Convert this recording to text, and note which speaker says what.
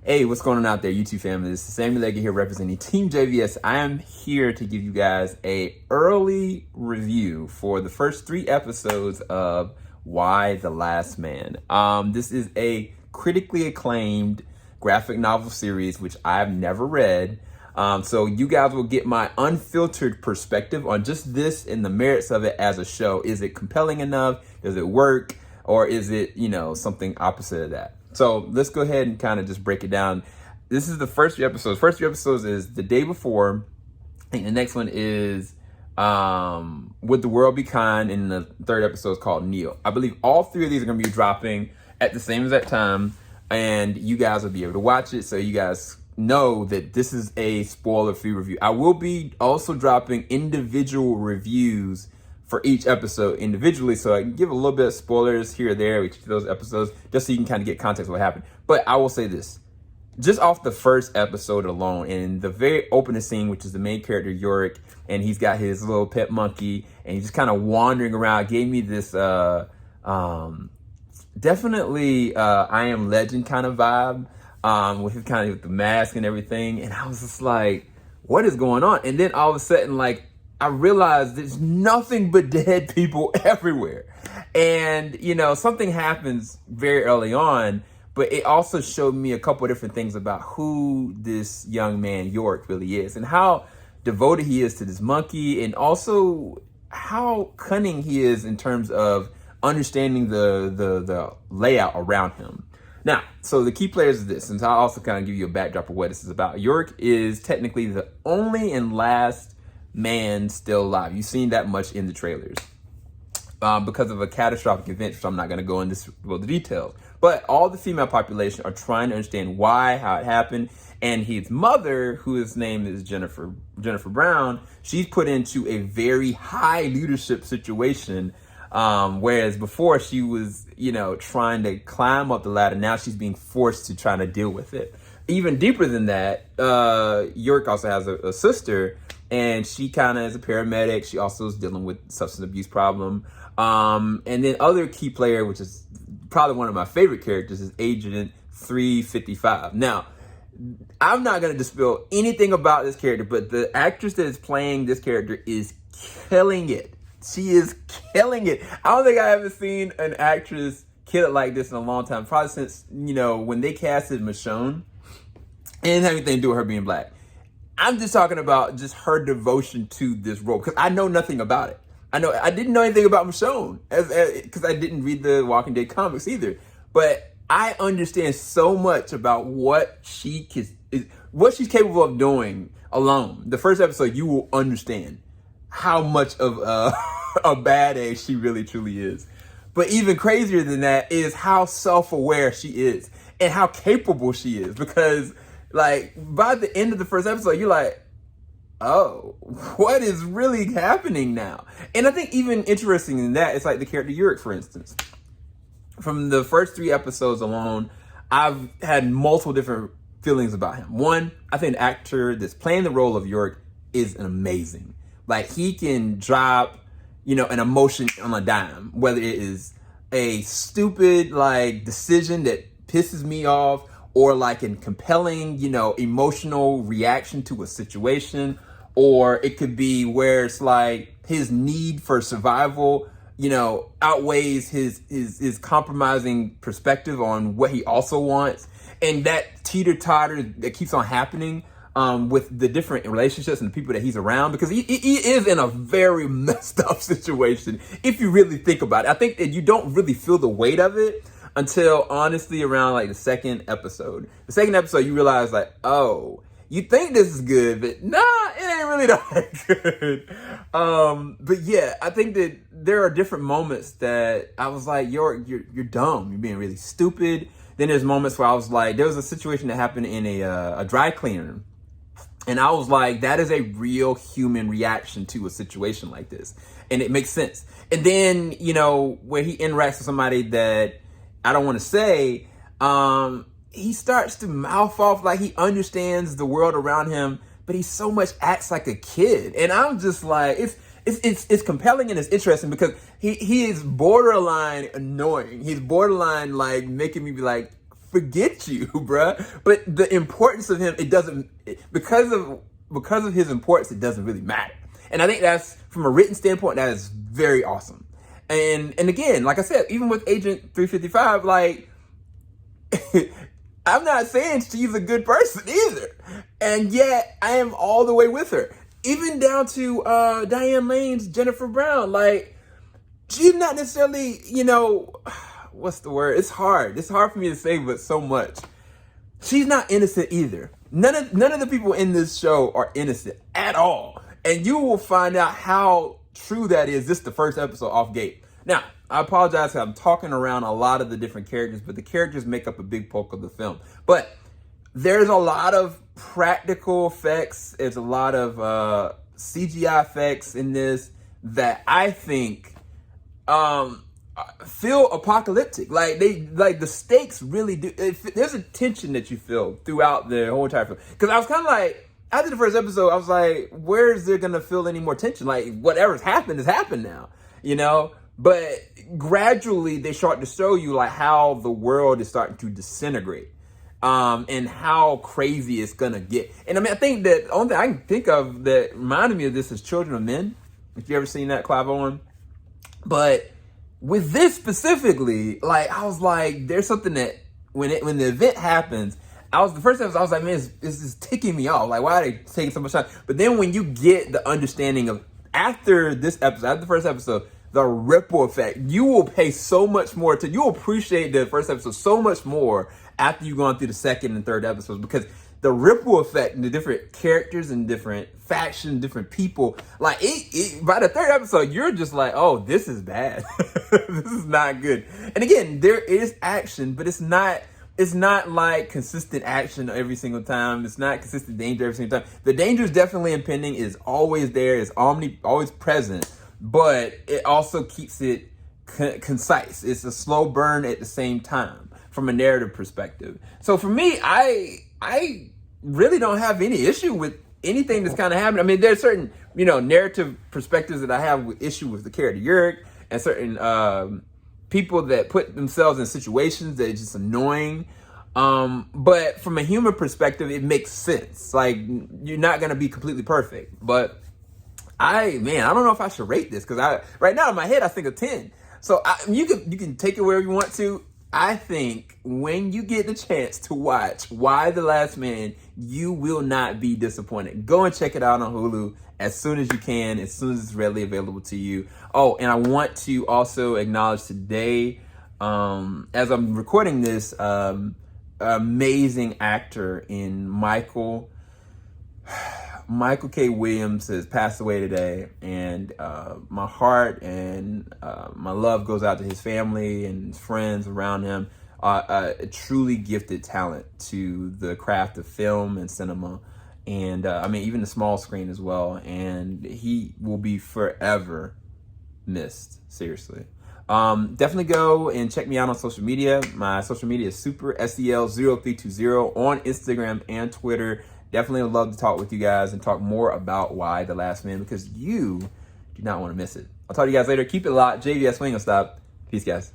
Speaker 1: Hey, what's going on out there, YouTube family? This is Sammy Leggy here representing Team JVS. I am here to give you guys a early review for the first 3 episodes of Why the Last Man. This is a critically acclaimed graphic novel series, which I've never read. So you guys will get my unfiltered perspective on just this and the merits of it as a show. Is it compelling enough? Does it work? Or is it, something opposite of that? So let's go ahead and kind of just break it down. This is the first 3 episodes. First 3 episodes is The Day Before. I think the next one is Would the World Be Kind? And the 3rd episode is called Neo. I believe all 3 of these are going to be dropping at the same exact time. And you guys will be able to watch it. So you guys know that this is a spoiler-free review. I will be also dropping individual reviews for each episode individually, so I can give a little bit of spoilers here or there with each of those episodes, just so you can kind of get context of what happened. But I will say this, just off the first episode alone, and the very opening scene, which is the main character, Yorick, and he's got his little pet monkey, and he's just kind of wandering around, gave me this definitely I Am Legend kind of vibe, with his kind of with the mask and everything, and I was just like, what is going on? And then all of a sudden, I realized there's nothing but dead people everywhere. And, something happens very early on, but it also showed me a couple of different things about who this young man, York, really is and how devoted he is to this monkey, and also how cunning he is in terms of understanding the layout around him. Now, so the key players of this, and I'll also kind of give you a backdrop of what this is about. York is technically the only and last man still alive. You've seen that much in the trailers because of a catastrophic event, which I'm not going to go into the details. But all the female population are trying to understand why, how it happened, and his mother, whose name is Jennifer Brown, she's put into a very high leadership situation, whereas before she was, trying to climb up the ladder. Now she's being forced to try to deal with it. Even deeper than that, York also has a sister, and she kind of is a paramedic. She also is dealing with substance abuse problem. And then other key player, which is probably one of my favorite characters, is Agent 355. Now, I'm not going to dispel anything about this character, but the actress that is playing this character is killing it. She is killing it. I don't think I ever seen an actress kill it like this in a long time. Probably since, when they casted Michonne. It didn't have anything to do with her being black. I'm just talking about just her devotion to this role, because I know nothing about it. I didn't know anything about Michonne because I didn't read the Walking Dead comics either. But I understand so much about what she's capable of doing alone. The first episode, you will understand how much of a badass she really truly is. But even crazier than that is how self-aware she is and how capable she is, because by the end of the first episode, you're like, oh, what is really happening now? And I think even interesting in that, it's like the character Yorick, for instance. From the first 3 episodes alone, I've had multiple different feelings about him. One, I think the actor that's playing the role of Yorick is amazing. He can drop, an emotion on a dime, whether it is a stupid, decision that pisses me off, or a compelling, emotional reaction to a situation, or it could be where it's his need for survival, outweighs his compromising perspective on what he also wants. And that teeter-totter that keeps on happening with the different relationships and the people that he's around, because he is in a very messed up situation, if you really think about it. I think that you don't really feel the weight of it until honestly around the 2nd episode. The 2nd episode, you realize oh, you think this is good, but nah, it ain't really that good. But yeah, I think that there are different moments that I was like, you're dumb. You're being really stupid. Then there's moments where I was like, there was a situation that happened in a dry cleaner. And I was like, that is a real human reaction to a situation like this. And it makes sense. And then, where he interacts with somebody that I don't want to say, he starts to mouth off like he understands the world around him, but he so much acts like a kid. And I'm just like, it's compelling and it's interesting because he is borderline annoying. He's borderline making me be like, forget you, bruh. But the importance of him, it doesn't, because of his importance, it doesn't really matter. And I think that's, from a written standpoint, that is very awesome. And again, like I said, even with Agent 355, like, I'm not saying she's a good person either. And yet, I am all the way with her. Even down to Diane Lane's Jennifer Brown. Like, she's not necessarily, what's the word? It's hard. It's hard for me to say, but so much. She's not innocent either. None of the people in this show are innocent at all. And you will find out how true that is just the first episode off gate. Now, I apologize because I'm talking around a lot of the different characters, but the characters make up a big bulk of the film. But there's a lot of practical effects. There's a lot of CGI effects in this that I think feel apocalyptic. Like the stakes really do. There's a tension that you feel throughout the whole entire film. Because I was kind of like, after the first episode, I was like, where is there gonna feel any more tension? Like, whatever's happened has happened now, But gradually they start to show you like how the world is starting to disintegrate, and how crazy it's gonna get. And I mean, I think that the only thing I can think of that reminded me of this is Children of Men. If you ever seen that, Clive Owen. But with this specifically, like, I was like, there's something that when the event happens, the first episode, I was like, man, this is ticking me off. Like, why are they taking so much time? But then when you get the understanding of, after this episode, after the first episode, the ripple effect, you will pay so much more you'll appreciate the first episode so much more after you've gone through the second and third episodes, because the ripple effect and the different characters and different factions, different people, like by the third episode, you're just like, oh, this is bad. This is not good. And again, there is action, but it's not like consistent action every single time. It's not consistent danger every single time. The danger is definitely impending, is always there, is always present, but it also keeps it concise. It's a slow burn at the same time from a narrative perspective. So for me, I really don't have any issue with anything that's kind of happening. I mean, there's certain, narrative perspectives that I have with issue with the character Yurik, and certain people that put themselves in situations that are just annoying. But from a human perspective, it makes sense. Like, you're not going to be completely perfect. But I don't know if I should rate this, because right now in my head, I think a 10. So you can take it wherever you want to. I think when you get the chance to watch Why the Last Man, you will not be disappointed. Go and check it out on Hulu as soon as you can, as soon as it's readily available to you. Oh, and I want to also acknowledge today, as I'm recording this, amazing actor in Michael K. Williams has passed away today, and my heart and my love goes out to his family and his friends around him. A truly gifted talent to the craft of film and cinema, and even the small screen as well. And he will be forever missed, seriously. Definitely go and check me out on social media. My social media is SuperSEL0320 on Instagram and Twitter. Definitely would love to talk with you guys and talk more about Why the Last Man, because you do not want to miss it. I'll talk to you guys later. Keep it locked. JVS Wing will stop. Peace, guys.